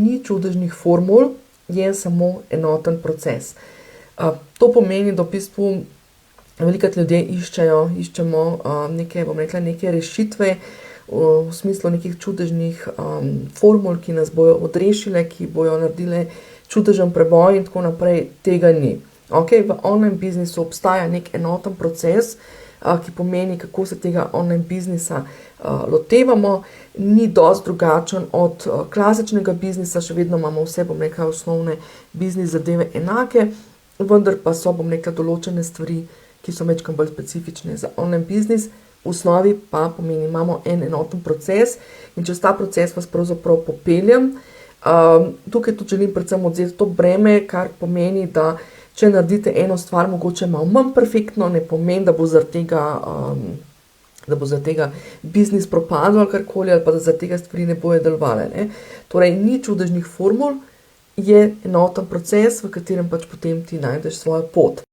Ni čudežnih formul, je samo enoten proces. To pomeni, da v bistvu velikokrat ljudje iščemo neke, bom rekla, neke rešitve v smislu nekih čudežnih formul, ki nas bojo odrešile, ki bojo naredile čudežen preboj in tako naprej. Tega ni. Okay, v online biznisu obstaja nek enoten proces, ki pomeni, kako se tega online biznisa lotevamo. Ni dosti drugačen od klasičnega biznisa, še vedno imamo vse, bom rekla, osnovne biznis zadeve enake, vendar pa so, bom rekla, določene stvari, ki so majčkeno bolj specifične za online biznis. V osnovi pa pomeni, imamo en enoten proces in čez ta proces vas pravzaprav popeljem. Tukaj tudi želim predvsem odzeti to breme, kar pomeni, da če naredite eno stvar mogoče malo manj perfektno, ne pomeni, da bo zaradi tega biznis propadel ali karkoli, ali pa da zaradi tega stvari ne bojo delovale, ne. Torej, ni čudežnih formul, je enoten proces, v katerem pač potem ti najdeš svojo pot.